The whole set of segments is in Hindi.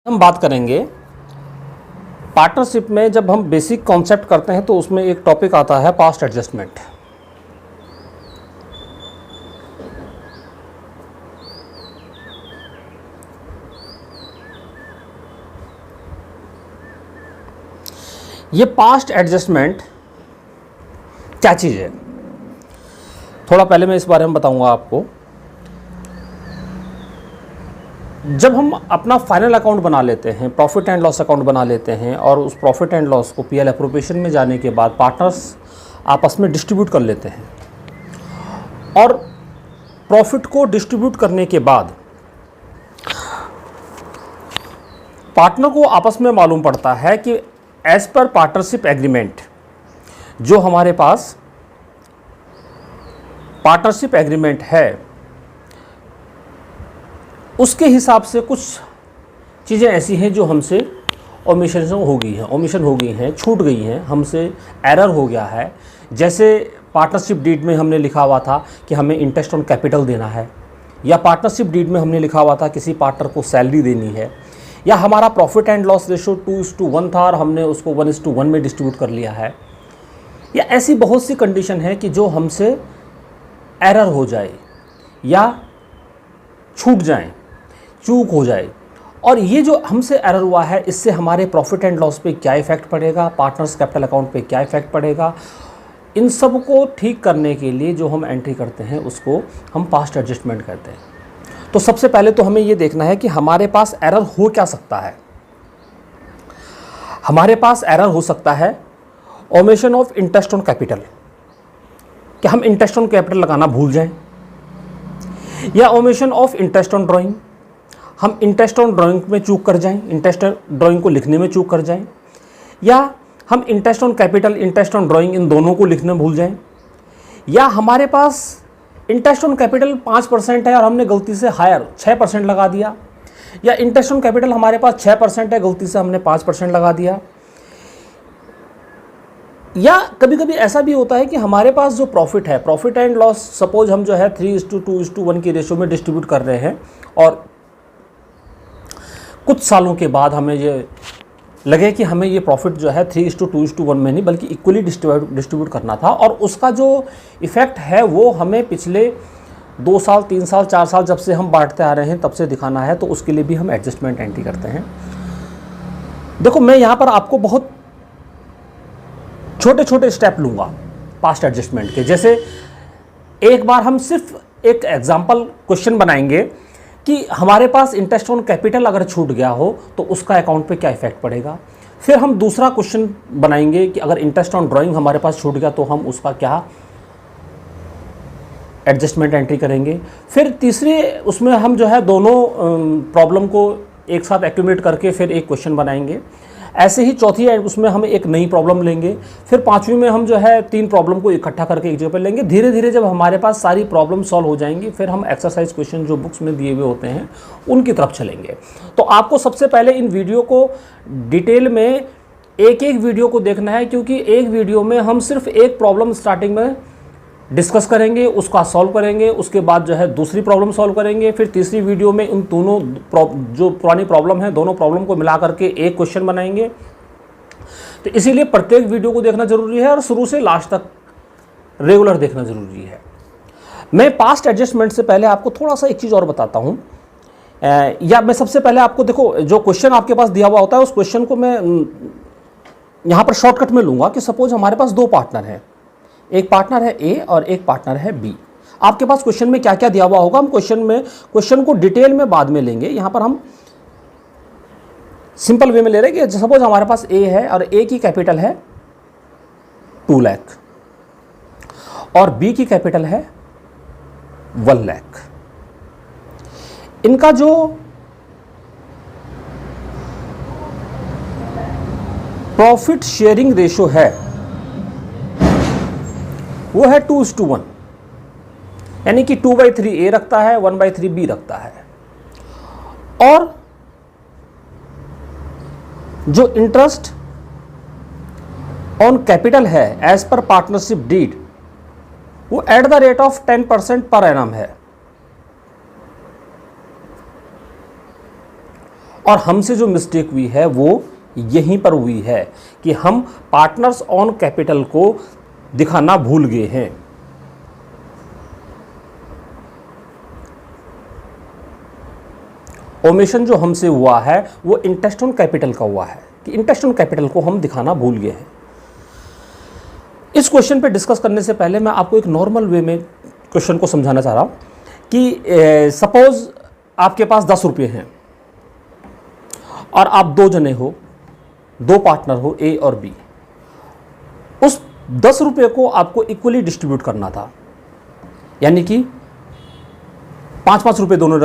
हम बात करेंगे पार्टनरशिप में। जब हम बेसिक कॉन्सेप्ट करते हैं तो उसमें एक टॉपिक आता है पास्ट एडजस्टमेंट। ये पास्ट एडजस्टमेंट क्या चीज़ है, थोड़ा पहले मैं इस बारे में बताऊंगा आपको। जब हम अपना फाइनल अकाउंट बना लेते हैं, प्रॉफिट एंड लॉस अकाउंट बना लेते हैं, और उस प्रॉफिट एंड लॉस को पीएल एप्रोप्रिएशन में जाने के बाद पार्टनर्स आपस में डिस्ट्रीब्यूट कर लेते हैं, और प्रॉफिट को डिस्ट्रीब्यूट करने के बाद पार्टनर को आपस में मालूम पड़ता है कि एज पर पार्टनरशिप एग्रीमेंट, जो हमारे पास पार्टनरशिप एग्रीमेंट है, उसके हिसाब से कुछ चीज़ें ऐसी हैं जो हमसे ओमिशन हो गई हैं, छूट गई हैं, हमसे एरर हो गया है। जैसे पार्टनरशिप डीड में हमने लिखा हुआ था कि हमें इंटरेस्ट ऑन कैपिटल देना है, या पार्टनरशिप डीड में हमने लिखा हुआ था किसी पार्टनर को सैलरी देनी है, या हमारा प्रॉफिट एंड लॉस रेशो 2:1 था और हमने उसको 1:1 में डिस्ट्रीब्यूट कर लिया है। या ऐसी बहुत सी कंडीशन है कि जो हमसे एरर हो जाए या छूट जाए, चूक हो जाए। और ये जो हमसे एरर हुआ है, इससे हमारे प्रॉफिट एंड लॉस पे क्या इफेक्ट पड़ेगा, पार्टनर्स कैपिटल अकाउंट पे क्या इफेक्ट पड़ेगा, इन सब को ठीक करने के लिए जो हम एंट्री करते हैं उसको हम पास्ट एडजस्टमेंट कहते हैं। तो सबसे पहले तो हमें ये देखना है कि हमारे पास एरर हो क्या सकता है। हमारे पास एरर हो सकता है omission of interest on capital, कि हम इंटरेस्ट ऑन कैपिटल लगाना भूल जाएं, या omission of interest on drawing, हम इंटरेस्ट ऑन ड्राइंग में चूक कर जाएं, इंटरेस्ट ड्राइंग को लिखने में चूक कर जाएं, या हम interest on capital, interest on drawing, इन दोनों को लिखना भूल जाएं, या हमारे पास इंटरेस्ट ऑन कैपिटल 5% है और हमने गलती से हायर 6% लगा दिया, या इंटरेस्ट ऑन कैपिटल हमारे पास 6% है, गलती से हमने 5% लगा दिया। या कभी कभी ऐसा भी होता है कि हमारे पास जो प्रॉफिट है, प्रॉफिट एंड लॉस, सपोज हम जो है 3:2:1 की रेशो में डिस्ट्रीब्यूट कर रहे हैं, और कुछ सालों के बाद हमें ये लगे कि हमें ये प्रॉफिट जो है 3:2:1 में नहीं बल्कि इक्वली डिस्ट्रीब्यूट करना था, और उसका जो इफ़ेक्ट है वो हमें पिछले 2 साल, 3 साल, 4 साल जब से हम बांटते आ रहे हैं तब से दिखाना है। तो उसके लिए भी हम एडजस्टमेंट एंट्री करते हैं। देखो, मैं यहाँ पर आपको बहुत छोटे छोटे स्टेप लूँगा पास्ट एडजस्टमेंट के। जैसे एक बार हम सिर्फ एक एग्जाम्पल क्वेश्चन बनाएंगे कि हमारे पास इंटरेस्ट ऑन कैपिटल अगर छूट गया हो तो उसका अकाउंट पे क्या इफेक्ट पड़ेगा। फिर हम दूसरा क्वेश्चन बनाएंगे कि अगर इंटरेस्ट ऑन ड्राइंग हमारे पास छूट गया तो हम उसका क्या एडजस्टमेंट एंट्री करेंगे। फिर तीसरे उसमें हम जो है दोनों प्रॉब्लम को एक साथ एक्यूमुलेट करके फिर एक क्वेश्चन बनाएंगे। ऐसे ही चौथी उसमें हम एक नई प्रॉब्लम लेंगे। फिर पांचवी में हम जो है 3 प्रॉब्लम को इकट्ठा करके एक जगह पर लेंगे। धीरे धीरे जब हमारे पास सारी प्रॉब्लम सॉल्व हो जाएंगी फिर हम एक्सरसाइज क्वेश्चन जो बुक्स में दिए हुए होते हैं उनकी तरफ चलेंगे। तो आपको सबसे पहले इन वीडियो को डिटेल में एक एक वीडियो को देखना है, क्योंकि एक वीडियो में हम सिर्फ एक प्रॉब्लम स्टार्टिंग में डिस्कस करेंगे, उसका सॉल्व करेंगे, उसके बाद जो है दूसरी प्रॉब्लम सॉल्व करेंगे, फिर तीसरी वीडियो में उन दोनों जो पुरानी प्रॉब्लम है दोनों प्रॉब्लम को मिला करके एक क्वेश्चन बनाएंगे। तो इसीलिए प्रत्येक वीडियो को देखना जरूरी है और शुरू से लास्ट तक रेगुलर देखना जरूरी है। मैं पास्ट एडजस्टमेंट से पहले आपको थोड़ा सा एक चीज़ और बताता हूँ, या मैं सबसे पहले आपको, देखो जो क्वेश्चन आपके पास दिया हुआ होता है उस क्वेश्चन को मैं यहाँ पर शॉर्टकट में लूँगा कि सपोज हमारे पास 2 पार्टनर हैं, एक पार्टनर है ए और एक पार्टनर है बी। आपके पास क्वेश्चन में क्या क्या दिया हुआ होगा हम क्वेश्चन को डिटेल में बाद में लेंगे। यहां पर हम सिंपल वे में ले रहे हैं कि सपोज हमारे पास ए है और ए की कैपिटल है 2 लाख और बी की कैपिटल है 1 लाख। इनका जो प्रॉफिट शेयरिंग रेशो है वो है 2:1, यानी कि 2/3 ए रखता है, 1/3 बी रखता है। और जो इंटरेस्ट ऑन कैपिटल है एज पर पार्टनरशिप डीड वो at the rate of 10% per annum है। और हमसे जो मिस्टेक हुई है वो यहीं पर हुई है कि हम पार्टनर्स ऑन कैपिटल को दिखाना भूल गए हैं। ओमिशन जो हमसे हुआ है वो इंटरेस्ट ऑन कैपिटल का हुआ है कि इंटरेस्ट ऑन कैपिटल को हम दिखाना भूल गए हैं। इस क्वेश्चन पे डिस्कस करने से पहले मैं आपको एक नॉर्मल वे में क्वेश्चन को समझाना चाह रहा हूं कि सपोज आपके पास 10 रुपये हैं और आप 2 जने हो, 2 पार्टनर हो, ए और बी। उस 10 रुपये को आपको इक्वली डिस्ट्रीब्यूट करना था, यानी कि 5-5 रुपये दोनों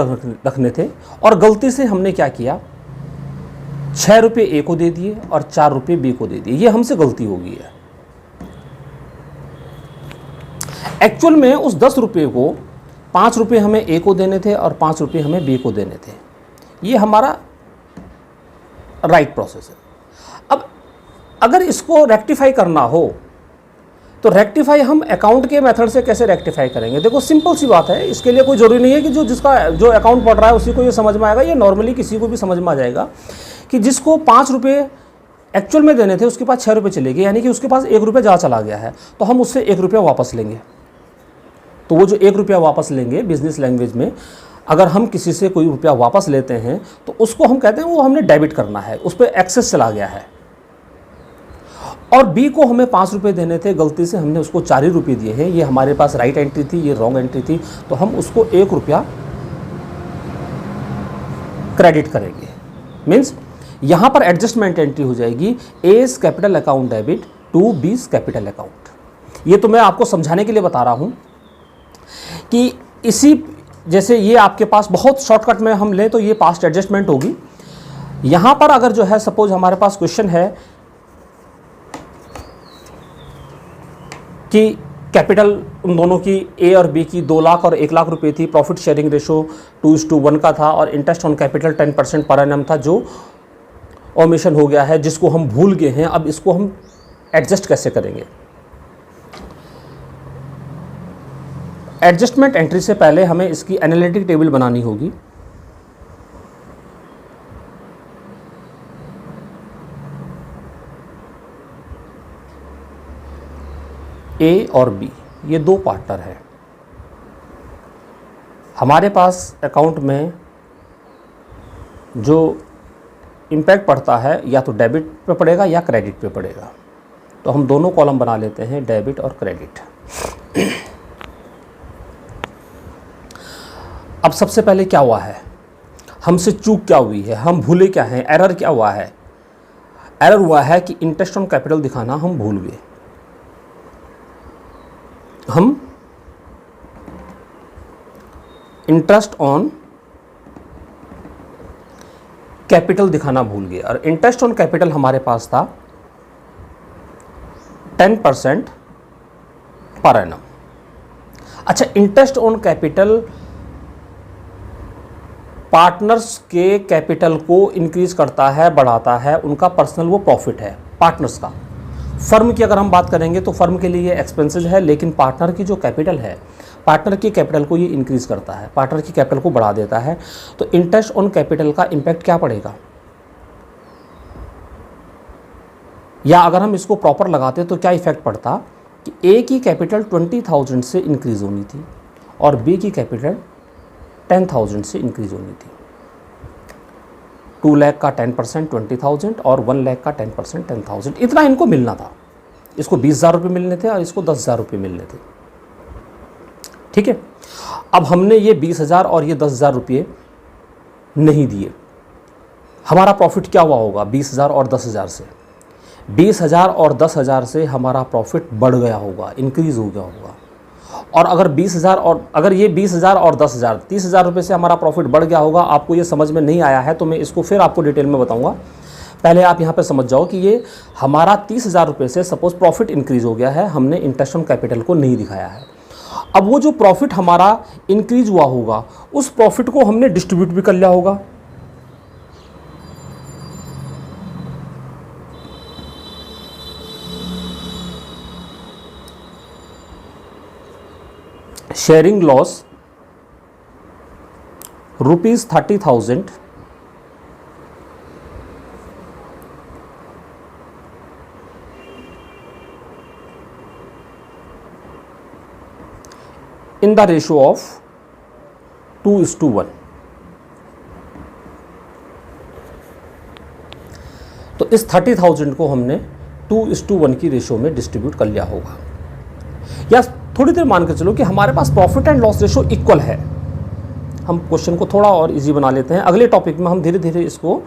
रखने थे। और गलती से हमने क्या किया, 6 रुपये ए को दे दिए और 4 रुपये बी को दे दिए। ये हमसे गलती हो गई है। एक्चुअल में उस 10 रुपये को 5 रुपये हमें ए को देने थे और 5 रुपये हमें बी को देने थे। ये हमारा राइट प्रोसेस है। अब अगर इसको रेक्टिफाई करना हो तो रेक्टिफाई हम अकाउंट के मेथड से कैसे रेक्टिफाई करेंगे? देखो सिंपल सी बात है, इसके लिए कोई ज़रूरी नहीं है कि जो अकाउंट पढ़ रहा है उसी को ये समझ में आएगा। ये नॉर्मली किसी को भी समझ में आ जाएगा कि जिसको 5 रुपये एक्चुअल में देने थे उसके पास 6 रुपये चले गए, यानी कि उसके पास 1 रुपये ज़्यादा चला गया है, तो हम उससे 1 रुपया वापस लेंगे। तो वो जो 1 रुपया वापस लेंगे, बिजनेस लैंग्वेज में अगर हम किसी से कोई रुपया वापस लेते हैं तो उसको हम कहते हैं वो हमने डेबिट करना है, उस पर एक्सेस चला गया है। और बी को हमें 5 रुपये देने थे, गलती से हमने उसको 4 ही रुपये दिए हैं। ये हमारे पास राइट एंट्री थी, ये रॉन्ग एंट्री थी, तो हम उसको 1 रुपया क्रेडिट करेंगे। मीन्स यहाँ पर एडजस्टमेंट एंट्री हो जाएगी, A's capital account debit to B's capital account. ये तो मैं आपको समझाने के लिए बता रहा हूँ कि इसी जैसे ये आपके पास बहुत शॉर्टकट में हम लें तो ये पास्ट एडजस्टमेंट होगी। यहाँ पर अगर जो है सपोज हमारे पास क्वेश्चन है कि कैपिटल उन दोनों की ए और बी की 2 लाख और 1 लाख रुपए थी, प्रॉफिट शेयरिंग रेशो 2:1 का था और interest on capital 10% per annum था, जो ओमिशन हो गया है, जिसको हम भूल गए हैं। अब इसको हम एडजस्ट कैसे करेंगे? एडजस्टमेंट एंट्री से पहले हमें इसकी एनालिटिक टेबल बनानी होगी। ए और बी ये 2 पार्टनर हैं। हमारे पास अकाउंट में जो इम्पैक्ट पड़ता है या तो डेबिट पे पड़ेगा या क्रेडिट पे पड़ेगा। तो हम दोनों कॉलम बना लेते हैं, डेबिट और क्रेडिट। अब सबसे पहले क्या हुआ है, हमसे चूक क्या हुई है, हम भूले क्या हैं, एरर क्या हुआ है? एरर हुआ है कि इंटरेस्ट ऑन कैपिटल दिखाना हम भूल गए। हम इंटरेस्ट ऑन कैपिटल दिखाना भूल गए और इंटरेस्ट ऑन कैपिटल हमारे पास था 10% पर एनम। अच्छा, इंटरेस्ट ऑन कैपिटल पार्टनर्स के कैपिटल को इंक्रीज करता है, बढ़ाता है, उनका पर्सनल वो प्रॉफिट है पार्टनर्स का। फर्म की अगर हम बात करेंगे तो फर्म के लिए ये एक्सपेंसेस है, लेकिन पार्टनर की जो कैपिटल है, पार्टनर की कैपिटल को ये इंक्रीज करता है, पार्टनर की कैपिटल को बढ़ा देता है। तो इंटरेस्ट ऑन कैपिटल का इम्पैक्ट क्या पड़ेगा? या अगर हम इसको प्रॉपर लगाते तो क्या इफेक्ट पड़ता कि ए की कैपिटल 20,000 से इंक्रीज होनी थी और बी की कैपिटल 10,000 से इंक्रीज होनी थी। 2 लाख का 10% 20,000 और 1 लाख का 10% 10,000, इतना इनको मिलना था। इसको 20,000 रुपये मिलने थे और इसको 10,000 रुपये मिलने थे। ठीक है, अब हमने ये 20,000 और ये 10,000 रुपये नहीं दिए, हमारा प्रॉफिट क्या हुआ होगा? 20,000 और 10,000 से 20,000 और 10,000 से हमारा प्रॉफिट बढ़ गया होगा, इंक्रीज हो गया होगा। और अगर 20,000 और अगर ये 20,000 और 10,000 30,000 रुपये से हमारा प्रॉफिट बढ़ गया होगा। आपको ये समझ में नहीं आया है तो मैं इसको फिर आपको डिटेल में बताऊंगा। पहले आप यहाँ पे समझ जाओ कि ये हमारा 30,000 रुपये से सपोज प्रॉफिट इंक्रीज हो गया है, हमने इंटरेस्ट ऑन कैपिटल को नहीं दिखाया है। अब वो जो प्रॉफिट हमारा इंक्रीज हुआ होगा उस प्रॉफिट को हमने डिस्ट्रीब्यूट भी कर लिया होगा। Sharing loss ₹30,000 in the ratio of 2:1। तो इस 30,000 को हमने 2:1 की रेशियो में डिस्ट्रीब्यूट कर लिया होगा। या थोड़ी देर मान के चलो कि हमारे पास profit and loss ratio equal है। हम क्वेश्चन को थोड़ा और इजी बना लेते हैं। अगले टॉपिक में हम धीरे धीरे इसको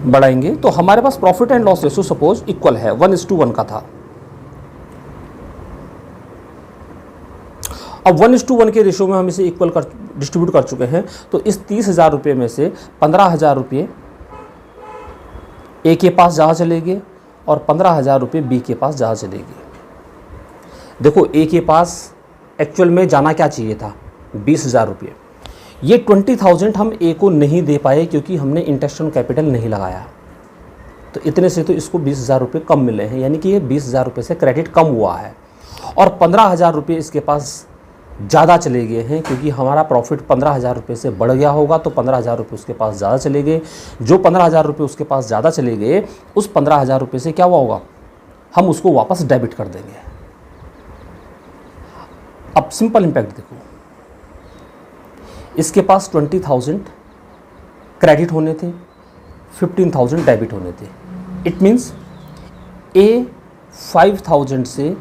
बढ़ाएंगे। तो हमारे पास profit and loss ratio suppose equal है, 1:1 का था। अब 1:1 के रेशियो में हम इसे इक्वल कर डिस्ट्रीब्यूट कर चुके हैं। तो इस 30,000 रुपये में से 15,000 रुपये ए के पास जहाँ चले गए और 15,000 रुपये बी के पास जहाँ चले गए। देखो ए के पास एक्चुअल में जाना क्या चाहिए था, 20,000 रुपये। ये 20,000 हम ए को नहीं दे पाए क्योंकि हमने इंटरेस्ट ऑन कैपिटल नहीं लगाया। तो इतने से तो इसको 20,000 रुपये कम मिले हैं, यानी कि ये 20,000 रुपये से क्रेडिट कम हुआ है। और 15,000 रुपये इसके पास ज़्यादा चले गए हैं क्योंकि हमारा प्रॉफिट 15,000 रुपये से बढ़ गया होगा। तो 15,000 रुपये उसके पास ज़्यादा चले गए। जो 15,000 रुपये उसके पास ज़्यादा चले गए, उस 15,000 रुपये से क्या हुआ होगा, हम उसको वापस डेबिट कर देंगे। अब सिंपल इम्पैक्ट देखो, इसके पास 20,000 क्रेडिट होने थे, 15,000 डेबिट होने थे। इट मीन्स ए 5,000 से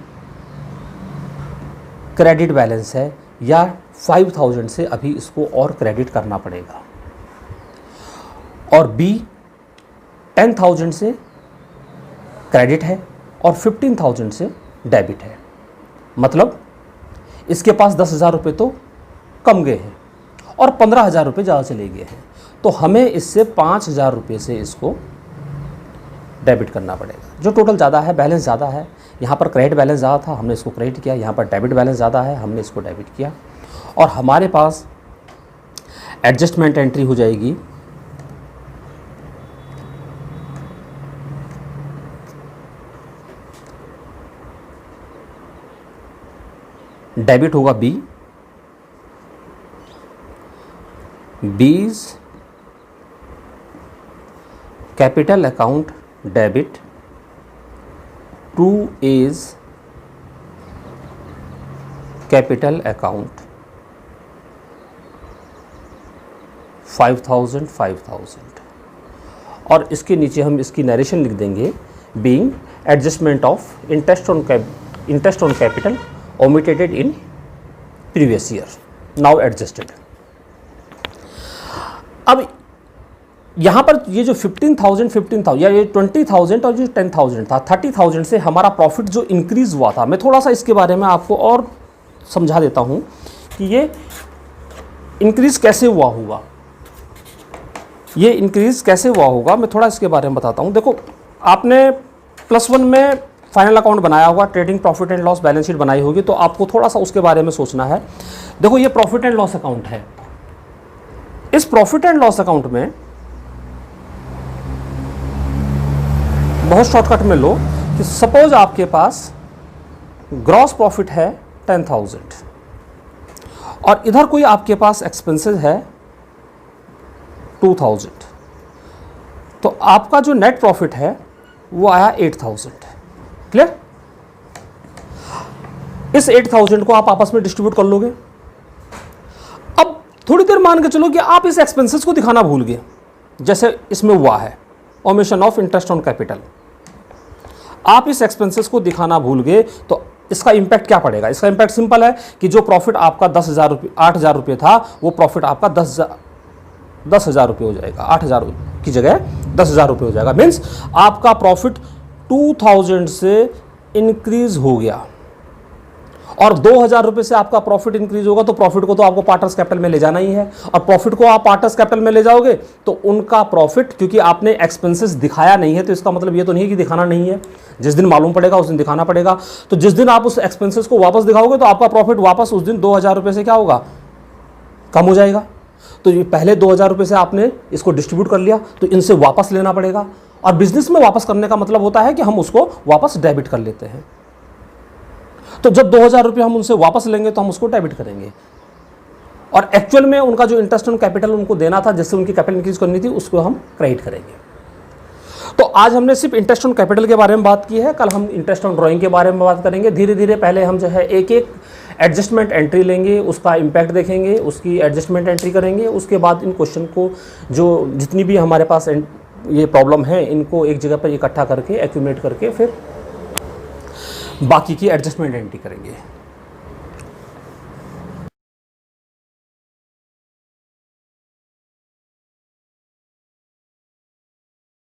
क्रेडिट बैलेंस है या 5,000 से अभी इसको और क्रेडिट करना पड़ेगा। और बी 10,000 से क्रेडिट है और 15,000 से डेबिट है। मतलब इसके पास 10,000 रुपये तो कम गए हैं और 15,000 रुपये ज़्यादा चले गए हैं। तो हमें इससे 5,000 रुपये से इसको डेबिट करना पड़ेगा। जो टोटल ज़्यादा है, बैलेंस ज़्यादा है। यहाँ पर क्रेडिट बैलेंस ज़्यादा था, हमने इसको क्रेडिट किया। यहाँ पर डेबिट बैलेंस ज़्यादा है, हमने इसको डेबिट किया। और हमारे पास एडजस्टमेंट एंट्री हो जाएगी डेबिट होगा B, B's capital account debit to A's capital account 5,000। और इसके नीचे हम इसकी नरेशन लिख देंगे, being adjustment of interest on capital omitted in previous year, now adjusted। अब यहाँ पर ये जो 15,000 या ये 20,000 और जो 10,000 था, 30,000 से हमारा प्रॉफिट जो इंक्रीज़ हुआ था, मैं थोड़ा सा इसके बारे में आपको और समझा देता हूँ कि ये इंक्रीज़ कैसे हुआ होगा। ये इंक्रीज़ कैसे हुआ होगा मैं थोड़ा इसके बारे में बताता हूँ। देखो, आपने +1 में फाइनल अकाउंट बनाया होगा, trading profit and loss balance sheet बनाई होगी, तो आपको थोड़ा सा उसके बारे में सोचना है। देखो, ये प्रॉफिट एंड लॉस अकाउंट है। इस प्रॉफिट एंड लॉस अकाउंट में बहुत शॉर्टकट में लो कि सपोज आपके पास ग्रॉस प्रॉफिट है 10,000 और इधर कोई आपके पास एक्सपेंसेस है 2,000, तो आपका जो नेट प्रॉफिट है वो आया 8,000। क्लियर? इस 8,000 को आप आपस में डिस्ट्रीब्यूट कर लोगे। अब थोड़ी देर मान के चलो कि आप इस एक्सपेंसेस को दिखाना भूल गए, जैसे इसमें हुआ है omission of interest on capital. आप इस एक्सपेंसेस को दिखाना भूल गए तो इसका इंपैक्ट क्या पड़ेगा? इसका इंपैक्ट सिंपल है कि जो प्रॉफिट आपका 10,000 रुपये 8,000 रुपये था, वो प्रॉफिट आपका 10,000 रुपये हो जाएगा। 8,000 की जगह 10,000 रुपये हो जाएगा। मीन्स आपका प्रॉफिट 2,000 से इंक्रीज हो गया और 2,000 रुपये से आपका प्रॉफिट इंक्रीज होगा, तो प्रॉफिट को तो आपको पार्टनर्स कैपिटल में ले जाना ही है। और प्रॉफिट को आप पार्टनर्स कैपिटल में ले जाओगे तो उनका प्रॉफिट, क्योंकि आपने एक्सपेंसेस दिखाया नहीं है, तो इसका मतलब ये तो नहीं है कि दिखाना नहीं है। जिस दिन मालूम पड़ेगा उस दिन दिखाना पड़ेगा। तो जिस दिन आप उस एक्सपेंसेस को वापस दिखाओगे तो आपका प्रॉफिट वापस उस दिन 2,000 रुपये से क्या होगा, कम हो जाएगा। तो ये पहले 2,000 रुपये से आपने इसको डिस्ट्रीब्यूट कर लिया, तो इनसे वापस लेना पड़ेगा। और बिजनेस में वापस करने का मतलब होता है कि हम उसको वापस डेबिट कर लेते हैं। तो जब 2,000 रुपये हम उनसे वापस लेंगे तो हम उसको डेबिट करेंगे, और एक्चुअल में उनका जो इंटरेस्ट ऑन कैपिटल उनको देना था, जिससे उनकी कैपिटल इंक्रीज करनी थी, उसको हम क्रेडिट करेंगे। तो आज हमने सिर्फ इंटरेस्ट ऑन कैपिटल के बारे में बात की है, कल हम इंटरेस्ट ऑन ड्राइंग के बारे में बात करेंगे। धीरे धीरे पहले हम जो है एक एक एडजस्टमेंट एंट्री लेंगे, उसका इम्पैक्ट देखेंगे, उसकी एडजस्टमेंट एंट्री करेंगे, उसके बाद इन क्वेश्चन को जो जितनी भी हमारे पास ये प्रॉब्लम है इनको एक जगह पर इकट्ठा करके एक्यूमुलेट करके फिर बाकी की एडजस्टमेंट एंट्री करेंगे।